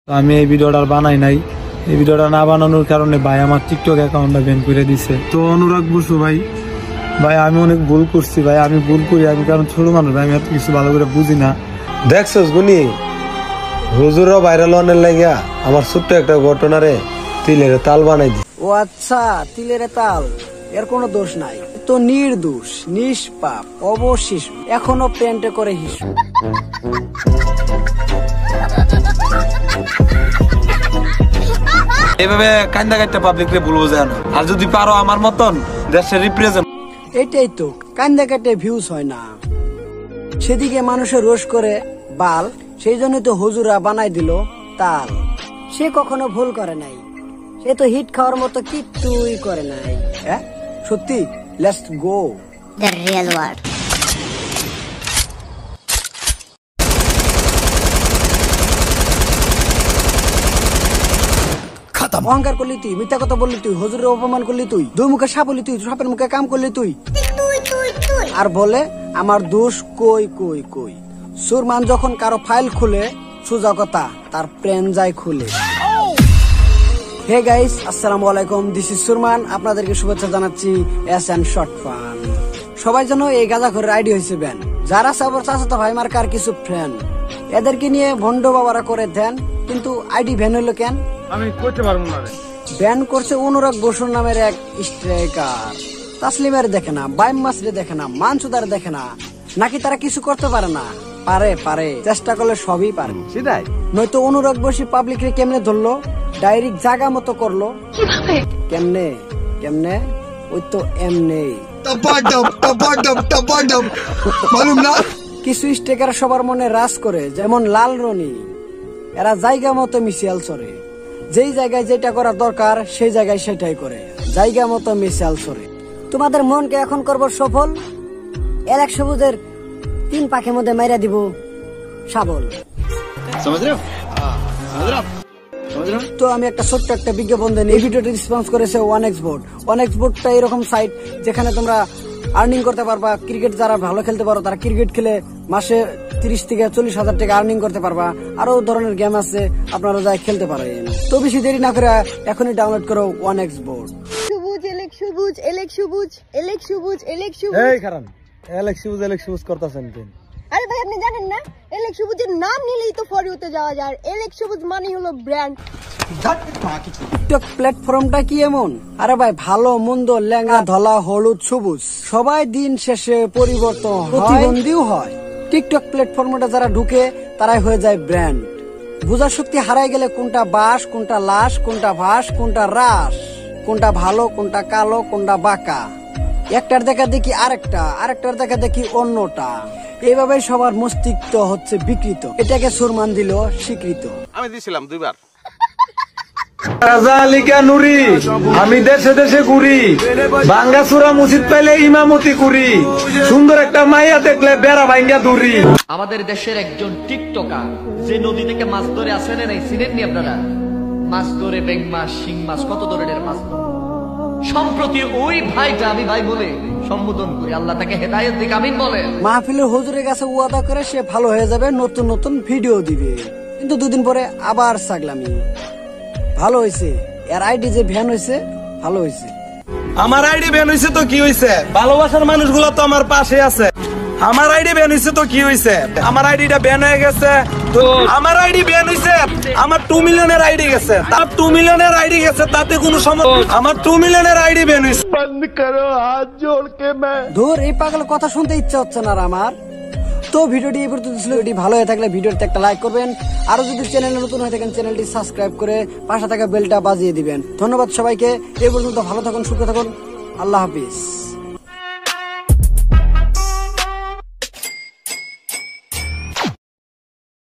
আমি এই ভিডিওটা বানাই নাই, এই ভিডিওটা না বানানোর কারণে ভাই আমার টিকটক অ্যাকাউন্টটা ব্যান করে দিছে। তো অনুরাগ বসু ভাই, আমি অনেক ভুল করছি ভাই, আমি ভুল করি, আমি কারণ ছোট মানুষ ভাই, আমি এত কিছু ভালো করে বুঝি না। দেখছস গুনি হুজুরও ভাইরাল অনের লাগিয়া আমার ছোট্ট একটা ঘটনারে তিলের তাল বানাই দি। ও আচ্ছা, তিলের তাল, এর কোনো দোষ নাই, তো নির্দোষ নিষ্পাপ অবশেষ এখনো প্যান্টে করে হিসু। এইভাবে কান্দা কাটতে পাবলিকরে ভুল বোঝায় না, আর যদি পারো আমার মতন দেশের রিপ্রেজেন্ট। এটাই তো, কান্দা কাটে ভিউজ হয় না, সেদিকে মানুষের রোষ করে বাল, সেই জন্য তো হুজুরা বানাই দিল তাল। সে কখনো ভুল করে নাই, সে তো হিট খাওয়ার মতো কিচ্ছুই করে নাই। হ্যাঁ সত্যি, let's go the real world. অহংকার করলি তুই, মিথ্যা কথা বললি তুই, হুজুরের অপমান করলি তুই, দুই মুখে সাপ বললি তুই, সাপের মুখে কাম করলি তুই, আর বলে আমার দোষ কই কই কই। সুরমান যখন কারো ফাইল খুলে, সোজা কথা তার প্রেম যায় খুলে। হে গাইস, আসসালামু আলাইকুম, দিস ইজ সুরমান, আপনাদেরকে শুভেচ্ছা জানাচ্ছি এস এন্ড শর্ট ফান। সবাই যেন এই গাঁজাখোরের আইডি হয়েছে ব্যান, যারা সাবর চাচাতো ভাই মার্কার কিছু ফ্রেন্ড, এদেরকে নিয়ে ভন্ড বাবারা করে দেন, কিন্তু আইডি ভ্যান হইলো কেন আমি করতে পারবো না। ব্যান করছে অনুরাগ বসুর নামের এক স্ট্রাইকার। তাসলিমের দেখে না, বাইম মাসরে দেখে না, মানসুদার দেখে না, নাকি তারা কিছু করতে পারে না? পারে পারে, চেষ্টা করলে সবই পারে। সেটাই নয়তো অনুরাগ বসি পাবলিক রে কেমনে ধরলো, ডাইরেক্ট জায়গা মতো করলো কেমনে কেমনে, ওই তো এমনি কিছু স্ট্রাইকার সবার মনে রাজ করে, যেমন লাল রনি, এরা জায়গা মতো মিশিয়াল চড়ে, যেই জায়গায় যেটা করা দরকার সেই জায়গায় সেটাই করে, জায়গা মতো মিশিয়াল চড়ে। তোমাদের মনকে এখন করবো সফল, এলাক সবুজের 3 পাখের মধ্যে মাইরা দিব শাবল। তো আমি একটা ছোট্ট একটা বিজ্ঞাপন দেন, এই ভিডিওটি রেসপন্স করেছে OneXBot। OneXBotটা এরকম সাইট যেখানে তোমরা আর্নিং করতে পারবা। ক্রিকেট যারা ভালো খেলতে পারো তারা ক্রিকেট খেলে মাসে 30 থেকে 40 হাজার টাকা আর্নিং করতে পারবা। আরো ধরনের গেম আছে, আপনারা যাই খেলতে পারেন। তো বেশি দেরি না করে এখনই ডাউনলোড করো OneXBot। সবুজ এলেক সবুজ এলেক সবুজ এলেক সবুজ এলেক সবুজ। এই কারণ এলেক সবুজ করতেছেন কেন? আরে ভাই আপনি জানেন না, এলেক সবুজের নাম নিলেই তো ফর ইউতে যাওয়া যায়। এলেক সবুজ মানে হলো ব্র্যান্ড। টিকটক প্ল্যাটফর্মটা কি এমন? আরে ভাই, ভালো মন্দ, লেঙ্গা ধলা হলুদ সবুজ, সবাই দিন শেষে পরিবর্তন প্রতিবন্ধীও হয়। টিকটক প্ল্যাটফর্মটা যারা ঢুকে তারাই হয়ে যায় ব্র্যান্ড। বোঝার শক্তি হারাই গেলে কোনটা বাস, কোনটা লাশ, কোনটা ভাস, কোনটা রাস, কোনটা ভালো, কোনটা কালো, কোনটা বাঁকা, একটার দেখা দেখি আরেকটা, আরেকটার দেখা দেখি অন্যটা, এইভাবে সবার মস্তিষ্ক হচ্ছে বিকৃত। এটাকে সুরমান দিল স্বীকৃত। আমি দিছিলাম 2 বার। আমি দেশে দেশে ঘুরি, বাঙ্গাসুরা মসজিদ পাইলে ইমামতি করি, সুন্দর একটা মাইয়া দেখলে বেড়া ভাঙ্গা দূরি। আমাদের দেশের একজন টিকটকার যে নদী থেকে মাছ ধরে আসেন নাই, চিনেননি আপনারা? মাছ ধরে বেং মাছ, শিং মাছ, কত ধরনের মাছ। সম্প্রতি ওই ভাইটা আমি ভাই বলে সম্বোধন করি, আল্লাহ তাকে হেদায়েত দিক, আমিন বলে। মাহফিলের হুজুরের কাছে ওয়াদা করে সে ভালো হয়ে যাবে, নতুন নতুন ভিডিও দিবে, কিন্তু 2 দিন পরে আবার ছাগলামি। ভালো হয়েছে, এর আইডি যে ভ্যান হয়েছে, ভালো হয়েছে। আমার আইডি ব্যান হয়েছে তো কি হয়েছে, ভালোবাসার মানুষগুলো তো আমার পাশে আছে। আমার আইডি ব্যান হয়েছে তো কি হয়েছে, আমার আইডিটা ব্যান হয়ে গেছে, তো আমার আইডি ব্যান হয়েছে, আমার 2 মিলিয়নের আইডি গেছে, তার 2 মিলিয়নের আইডি গেছে, তাতে কোনো সমস্যা, আমার 2 মিলিয়নের আইডি ব্যান হয়েছে। বন্ধ করো হাত জোড় কে मैं। ধুর, এই পাগল কথা শুনতে ইচ্ছা হচ্ছে না আমার। তো ভিডিওটি এই পর্যন্ত ছিল। ভিডিওটি ভালো হয়ে থাকলে ভিডিওতে একটা লাইক করবেন, আর যদি চ্যানেলে নতুন হয়ে থাকেন চ্যানেলটি সাবস্ক্রাইব করে পাশে থাকা বেলটা বাজিয়ে দিবেন। ধন্যবাদ সবাইকে, এই পর্যন্ত ভালো থাকুন, সুখে থাকুন, আল্লাহ হাফিজ।